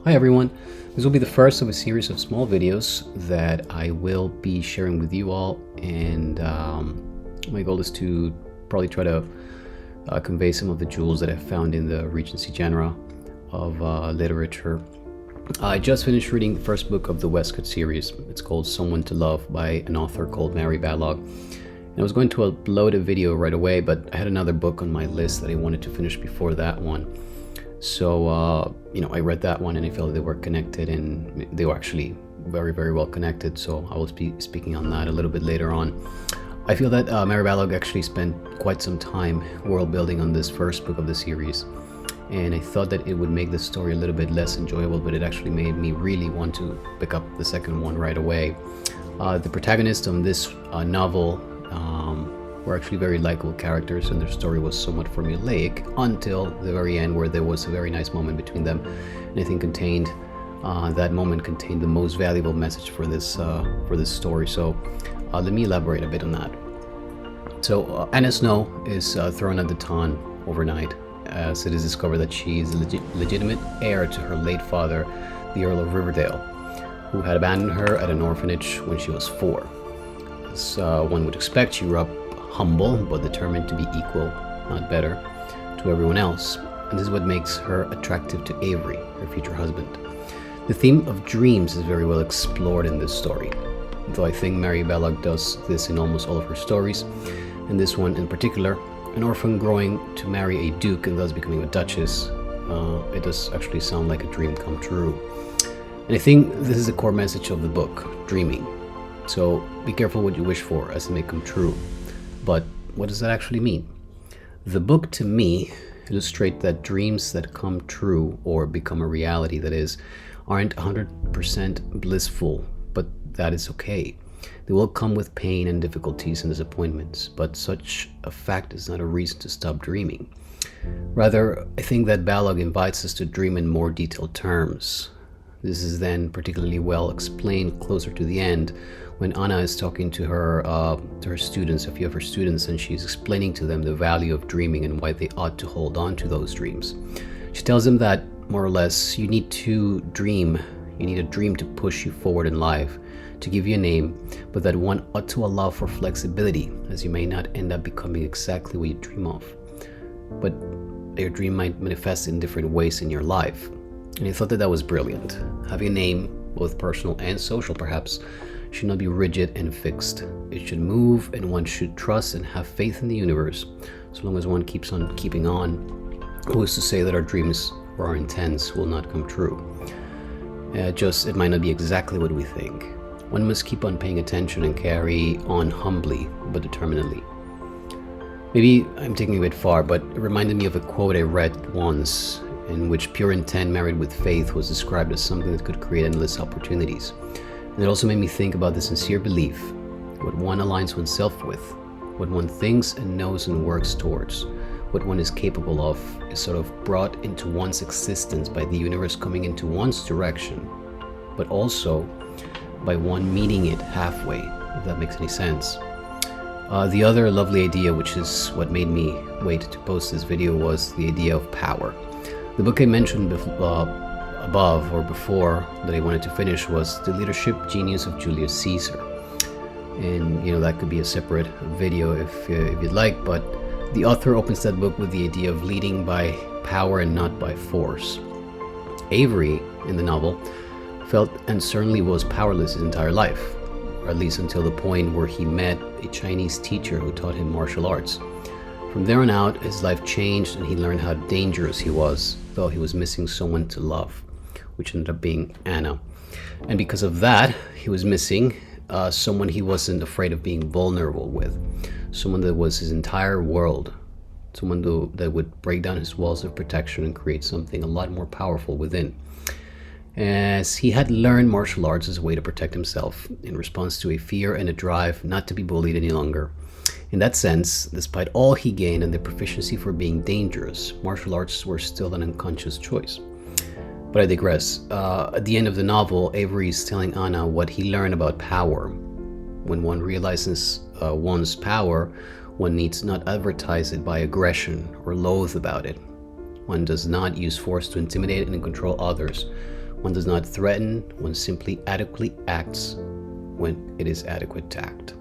Hi everyone, this will be the first of a series of small videos that I will be sharing with you all, and my goal is to probably try to convey some of the jewels that I've found in the Regency Genre of literature. I just finished reading the first book of the Westcott series. It's called Someone to Love by an author called Mary Balogh. And I was going to upload a video right away, but I had another book on my list that I wanted to finish before that one. So, I read that one and I felt they were connected, and they were actually very, very well connected. So I will be speaking on that a little bit later on. I feel that Mary Balogh actually spent quite some time world building on this first book of the series. And I thought that it would make the story a little bit less enjoyable, but it actually made me really want to pick up the second one right away. The protagonists on this novel were actually very likable characters, and their story was somewhat formulaic until the very end, where there was a very nice moment between them, and I think that moment contained the most valuable message for this story. So let me elaborate a bit on that. So Anna Snow is thrown at the Ton overnight, as it is discovered that she is the legitimate heir to her late father, the Earl of Riverdale, who had abandoned her at an orphanage when she was 4. As one would expect, she grew up humble but determined to be equal, not better, to everyone else, and this is what makes her attractive to Avery, her future husband. The theme of dreams is very well explored in this story, though I think Mary Balogh does this in almost all of her stories. In this one in particular, an orphan growing to marry a duke and thus becoming a duchess, it does actually sound like a dream come true. And I think this is the core message of the book, dreaming. So be careful what you wish for, as it may come true. But what does that actually mean? The book, to me, illustrates that dreams that come true, or become a reality, that is, aren't 100% blissful, but that is okay. They will come with pain and difficulties and disappointments, but such a fact is not a reason to stop dreaming. Rather, I think that Balogh invites us to dream in more detailed terms. This is then particularly well explained closer to the end, when Anna is talking to her students, a few of her students, and she's explaining to them the value of dreaming and why they ought to hold on to those dreams. She tells them that, more or less, you need to dream. You need a dream to push you forward in life, to give you a name, but that one ought to allow for flexibility, as you may not end up becoming exactly what you dream of. But your dream might manifest in different ways in your life. And I thought that was brilliant. Having a name, both personal and social perhaps, should not be rigid and fixed. It should move, and one should trust and have faith in the universe, so long as one keeps on keeping on. Who is to say that our dreams or our intents will not come true? It might not be exactly what we think. One must keep on paying attention and carry on humbly but determinedly. Maybe I'm taking a bit far, but it reminded me of a quote I read once, in which pure intent married with faith was described as something that could create endless opportunities. And it also made me think about the sincere belief, what one aligns oneself with, what one thinks and knows and works towards, what one is capable of, is sort of brought into one's existence by the universe coming into one's direction, but also by one meeting it halfway, if that makes any sense. The other lovely idea, which is what made me wait to post this video, was the idea of power. The book I mentioned above or before that I wanted to finish was The Leadership Genius of Julius Caesar. And that could be a separate video if you'd like, but the author opens that book with the idea of leading by power and not by force. Avery, in the novel, felt and certainly was powerless his entire life, or at least until the point where he met a Chinese teacher who taught him martial arts. From there on out, his life changed, and he learned how dangerous he was, though he was missing someone to love, which ended up being Anna. And because of that, he was missing someone he wasn't afraid of being vulnerable with, someone that was his entire world, someone that would break down his walls of protection and create something a lot more powerful within. As he had learned martial arts as a way to protect himself in response to a fear and a drive not to be bullied any longer. In that sense, despite all he gained and the proficiency for being dangerous, martial arts were still an unconscious choice. But I digress. At the end of the novel, Avery is telling Anna what he learned about power. When one realizes one's power, one needs not advertise it by aggression or loathe about it. One does not use force to intimidate and control others. One does not threaten, one simply adequately acts when it is adequate to act.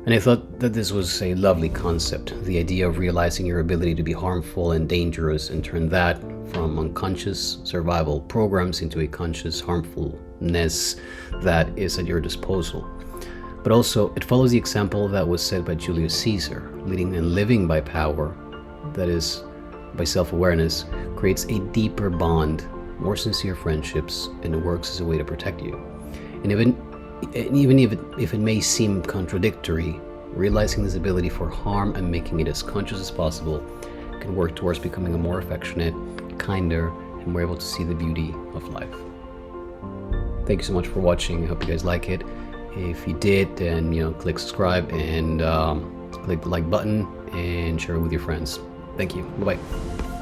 And I thought that this was a lovely concept, the idea of realizing your ability to be harmful and dangerous and turn that from unconscious survival programs into a conscious harmfulness that is at your disposal. But also, it follows the example that was set by Julius Caesar. Leading and living by power, that is, by self-awareness, creates a deeper bond, more sincere friendships, and it works as a way to protect you. And even if it may seem contradictory, realizing this ability for harm and making it as conscious as possible can work towards becoming a more affectionate, kinder, and more able to see the beauty of life. Thank you so much for watching. I hope you guys like it. If you did, then click subscribe and click the like button and share it with your friends. Thank you. Bye-bye.